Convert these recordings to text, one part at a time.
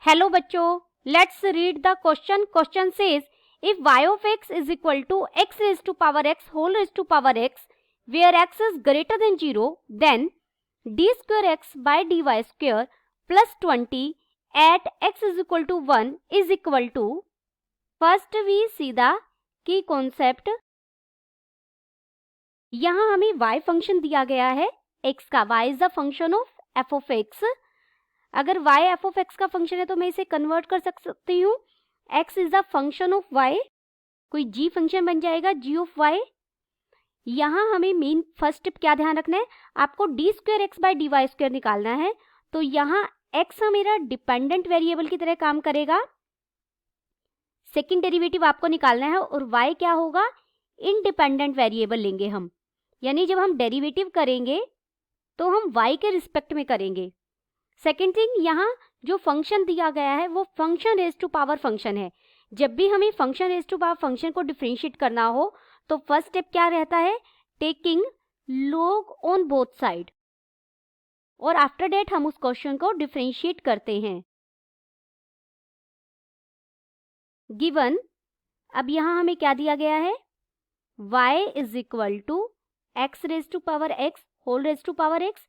Hello बच्चों, let's read the question. Question says if y of x is equal to x raised to power x whole raised to power x where x is greater than 0, then d square x by dy square plus 20 at x is equal to 1 is equal to. First we see the key concept. यहाँ हमें y function दिया गया है x का. y is the function of f of x. अगर y f of x का function है तो मैं इसे कन्वर्ट कर सकती हूँ. x is the function of y, कोई g फंक्शन बन जाएगा g ऑफ y. यहाँ हमें मेन फर्स्ट स्टेप क्या ध्यान रखना है, आपको D square X by D Y square निकालना है. तो यहाँ x मेरा डिपेंडेंट वेरिएबल की तरह काम करेगा. सेकेंड डेरिवेटिव आपको निकालना है और y क्या होगा, इंडिपेंडेंट वेरिएबल लेंगे हम. यानी जब हम डेरिवेटिव करेंगे तो हम y के रिस्पेक्ट में करेंगे. सेकेंड थिंग, यहाँ जो फंक्शन दिया गया है वो function raise to power function है. जब भी हमें function raise to power function को डिफरेंशिएट करना हो तो फर्स्ट स्टेप क्या रहता है, taking log on both side, और आफ्टर डेट हम उस क्वेश्चन को डिफरेंशिएट करते हैं. गिवन, अब यहाँ हमें क्या दिया गया है, y is equal to X raise to power X whole raise to power X,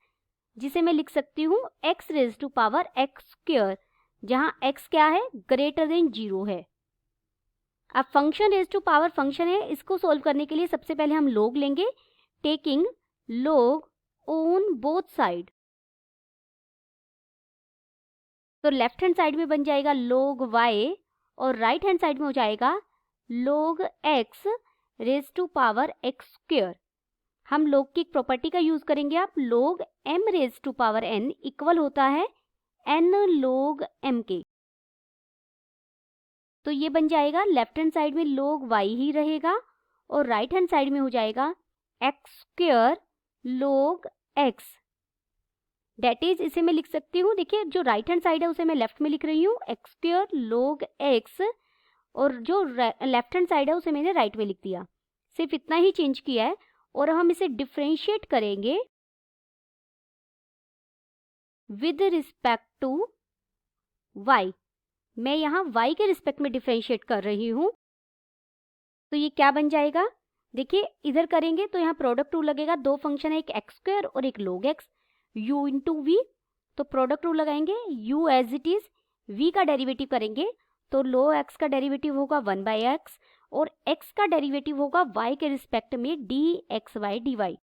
जिसे मैं लिख सकती हूँ x raise to power x square, जहाँ x क्या है, ग्रेटर देन 0 है. अब function raise to power function है, इसको सोल्व करने के लिए सबसे पहले हम log लेंगे, taking log on both side. तो लेफ्ट हैंड साइड में बन जाएगा log y और राइट हैंड साइड में हो जाएगा log x raise to power x square. हम log की एक प्रॉपर्टी का यूज करेंगे. आप log m raise to power n equal होता है n log m के. तो ये बन जाएगा, लेफ्ट हैंड साइड में log y ही रहेगा और राइट हैंड साइड में हो जाएगा x square log x. That is, इसे मैं लिख सकती हूँ, देखिए जो राइट हैंड साइड है उसे मैं लेफ्ट में लिख रही हूँ x स्क्वायर log x, और जो लेफ्ट हैंड साइड है उसे मैंने राइट में लिख दिया. सिर्फ इतना ही चेंज किया है. और हम इसे डिफरेंशिएट करेंगे विद रिस्पेक्ट टू y. मैं यहाँ y के रिस्पेक्ट में डिफरेंशिएट कर रही हूँ. तो ये क्या बन जाएगा, देखिए इधर करेंगे तो यहाँ प्रोडक्ट रूल लगेगा. दो फंक्शन है, एक x स्क्वायर और एक log x, u into V. तो प्रोडक्ट रूल लगाएंगे, u as it is, v का डेरिवेटिव करेंगे तो log x का डेरिवेटिव होगा 1 बाई एक्स और x का डेरिवेटिव होगा y के रिस्पेक्ट में dx by dy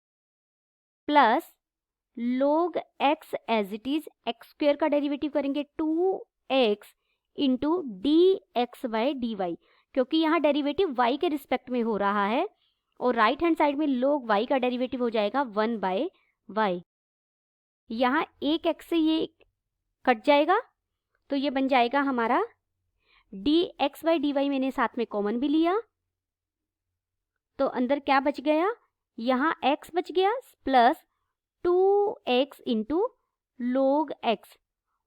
plus log x as it is, x square का डेरिवेटिव करेंगे 2x into dx by dy, क्योंकि यहाँ डेरिवेटिव y के रिस्पेक्ट में हो रहा है. और राइट हैंड साइड में log y का डेरिवेटिव हो जाएगा 1 बाय y. यहाँ एक x से ये कट जाएगा तो ये बन जाएगा हमारा dx by dy. मैंने साथ में कॉमन भी लिया तो अंदर क्या बच गया, यहाँ x बच गया plus 2x into log x,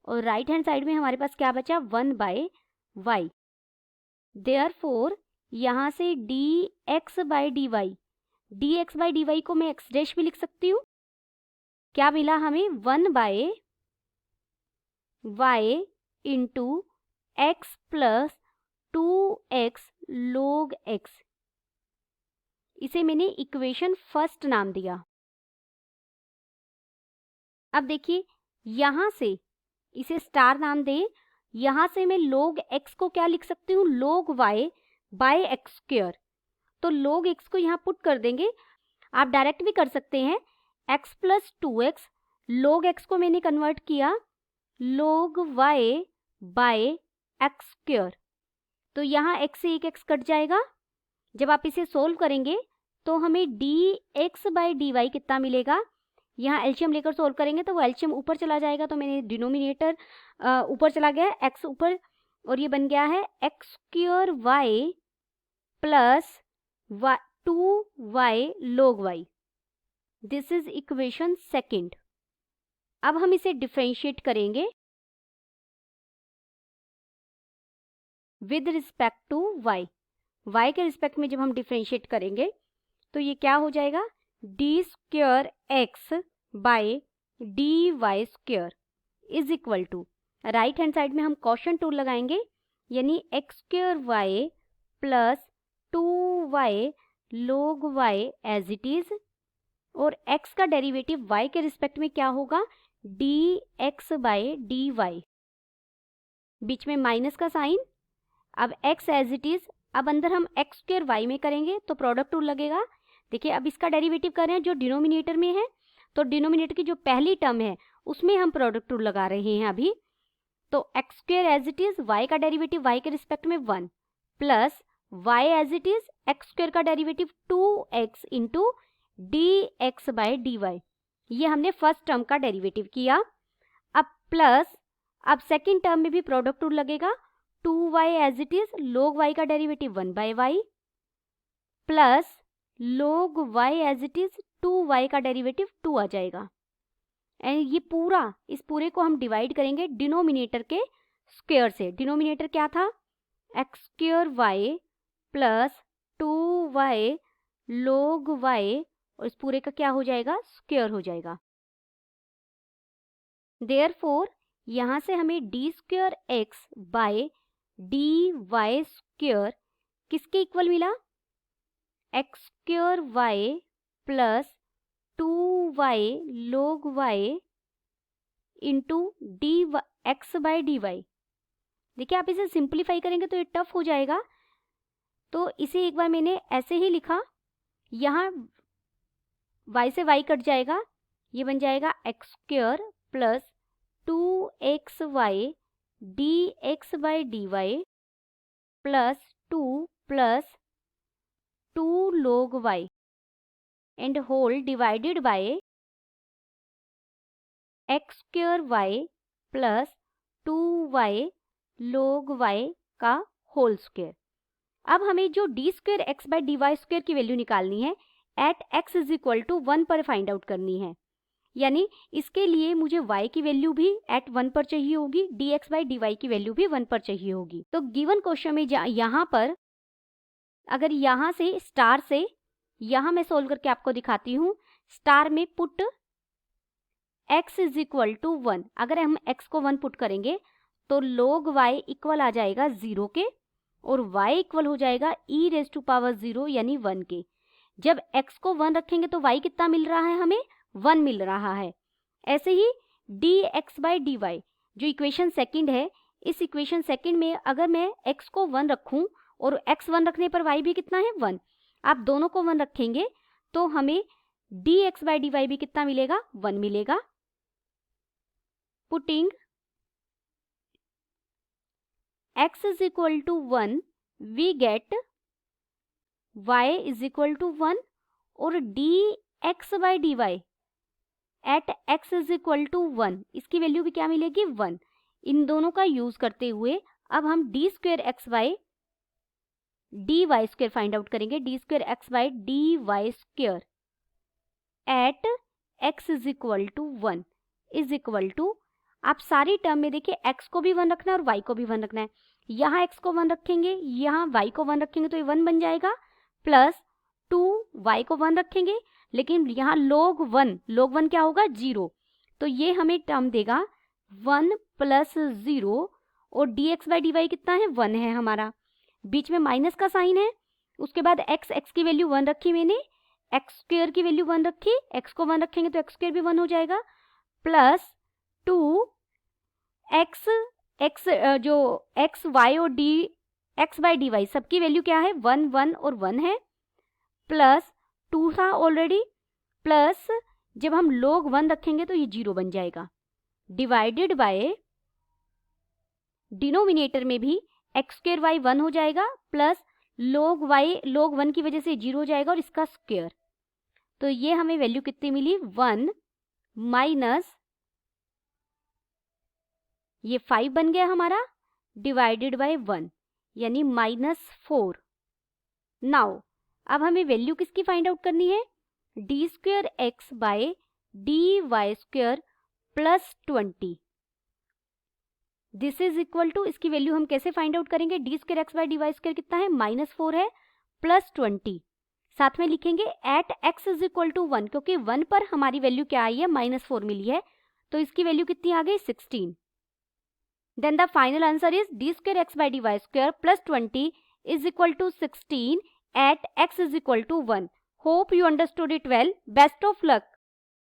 और राइट हैंड साइड में हमारे पास क्या बचा, 1 बाय y. देयरफॉर यहाँ से dx by dy को मैं x डैश भी लिख सकती हूँ. क्या मिला हमें, 1 by y into x plus 2x log x. इसे मैंने इक्वेशन फर्स्ट नाम दिया. अब देखिए यहां से इसे स्टार नाम दे, यहां से मैं log x को क्या लिख सकती हूँ, log y by X square. तो log x को यहाँ पुट कर देंगे. आप डायरेक्ट भी कर सकते हैं, x plus 2x, log x को मैंने कन्वर्ट किया log y by X square. तो यहाँ x से एक x कट जाएगा. जब आप इसे सोल्व करेंगे तो हमें dx बाई dy कितना मिलेगा, यहाँ एलसीएम लेकर सोल्व करेंगे तो वो एलसीएम ऊपर चला जाएगा. तो मैंने डिनोमिनेटर ऊपर चला गया, x ऊपर, और ये बन गया है X square y plus 2y log y. This is equation second. अब हम इसे डिफरेंशिएट करेंगे with respect to y. y के रिस्पेक्ट में जब हम डिफरेंशिएट करेंगे तो ये क्या हो जाएगा, D square x by D Y square is equal to, right hand side में हम क्वोशंट रूल लगाएंगे, यानी X square Y plus 2y log y as it is, और x का डेरिवेटिव y के रिस्पेक्ट में क्या होगा, dx बाय dy, बीच में माइनस का साइन। अब x एज इट इज, अब अंदर हम एक्स स्क्वायर वाई में करेंगे तो प्रोडक्ट रूल लगेगा। देखिए अब इसका डेरिवेटिव कर रहे हैं जो डिनोमिनेटर में है, तो डिनोमिनेटर की जो पहली टर्म है उसमें हम प्रोडक्ट रूल लगा रहे हैं अभी। तो x square as it is, y का डेरिवेटिव y के रिस्पेक्ट में 1 plus y as it is, x square का derivative 2x into dx by dy, ये हमने फर्स्ट टर्म का डेरिवेटिव किया। अब प्लस, अब सेकंड टर्म में भी प्रोडक्ट रूल लगेगा, 2y as it is, log y का derivative 1 by y plus log y as it is, 2y का डेरिवेटिव 2 आ जाएगा। एंड ये पूरा, इस पूरे को हम डिवाइड करेंगे डिनोमिनेटर के स्क्वायर से। डिनोमिनेटर क्या था, X square Y plus 2y log y, और इस पूरे का क्या हो जाएगा, स्क्वायर हो जाएगा। देयरफॉर यहाँ से हमें D square x by D Y square किसके इक्वल मिला, X square Y plus 2y log y into D X by D Y. देखिए आप इसे सिंप्लीफाई करेंगे तो ये टफ हो जाएगा, तो इसे एक बार मैंने ऐसे ही लिखा, यहाँ y से y कट जाएगा, ये बन जाएगा X square plus 2xy dx by dy plus 2 plus 2 log y and whole divided by X square Y plus 2y log y का होल स्क्वायर। अब हमें जो D square x by D Y square की value निकालनी है, at x is equal to 1 पर find out करनी है, यानी इसके लिए मुझे y की वैल्यू भी एट 1 पर चाहिए होगी, dx बाय dy की वैल्यू भी 1 पर चाहिए होगी। तो गिवन क्वेश्चन में यहाँ पर अगर यहाँ से स्टार से, यहाँ मैं सोल्व करके आपको दिखाती हूँ, स्टार में put x is equal to 1, अगर हम x को 1 पुट करेंगे तो log y इक्वल आ जाएगा 0 के, और y इक्वल हो जाएगा e रेज टू पावर 0 यानी 1 के। जब x को 1 रखेंगे तो y कितना मिल रहा है, हमें 1 मिल रहा है। ऐसे ही dx बाय dy जो इक्वेशन सेकंड है, इस इक्वेशन सेकंड में अगर मैं x को 1 रखूं और x 1 रखने पर y भी कितना है, 1, आप दोनों को 1 रखेंगे तो हमें dx बाय dy भी कितना मिलेगा, 1 मिलेगा। Putting x is equal to 1, we get y is equal to 1 और dx by dy at x is equal to 1, इसकी वैल्यू भी क्या मिलेगी, 1। इन दोनों का यूज करते हुए अब हम d square x by D Y square find out करेंगे, D square x by D Y square at x is equal to 1 is equal to, आप सारी टर्म में देखिए x को भी 1 रखना है और y को भी 1 रखना है। यहाँ x को 1 रखेंगे, यहाँ y को 1 रखेंगे तो ये 1 बन जाएगा, प्लस 2y को 1 रखेंगे, लेकिन यहाँ log 1 क्या होगा, 0, तो ये हमें टर्म देगा 1 प्लस 0, और dx बाई dy कितना है, 1 है हमारा, बीच में माइनस का साइन है, उसके बाद x की वैल्यू 1 रखी मैंने, एक्स स्क्वायर की वैल्यू 1 रखी, x को 1 रखेंगे तो एक्स स्क्वायर भी 1 हो जाएगा, प्लस 2 x जो x y और d x by D Y सबकी वैल्यू क्या है, 1 1 और 1 है, प्लस 2 था ऑलरेडी, प्लस जब हम log 1 रखेंगे तो ये 0 बन जाएगा, डिवाइडेड बाय डिनोमिनेटर में भी एक्स स्क्वायर वाई 1 हो जाएगा, प्लस log 1 की वजह से 0 हो जाएगा और इसका स्क्वायर, तो ये हमें वैल्यू कितनी मिली, 1 माइनस ये 5 बन गया हमारा, डिवाइडेड बाय 1 यानी -4। नाउ अब हमें वैल्यू किसकी फाइंड आउट करनी है, D square x by D Y square plus 20, this is equal to, इसकी वैल्यू हम कैसे फाइंड आउट करेंगे, D square x by D Y square कितना है, -4 है, प्लस 20, साथ में लिखेंगे at X is equal to 1, क्योंकि 1 पर हमारी वैल्यू क्या आई है, -4 मिली है, तो इसकी वैल्यू कितनी आ गई, 16। Then the final answer is d square x by dy square plus 20 is equal to 16 at x is equal to 1. Hope you understood it well. Best of luck.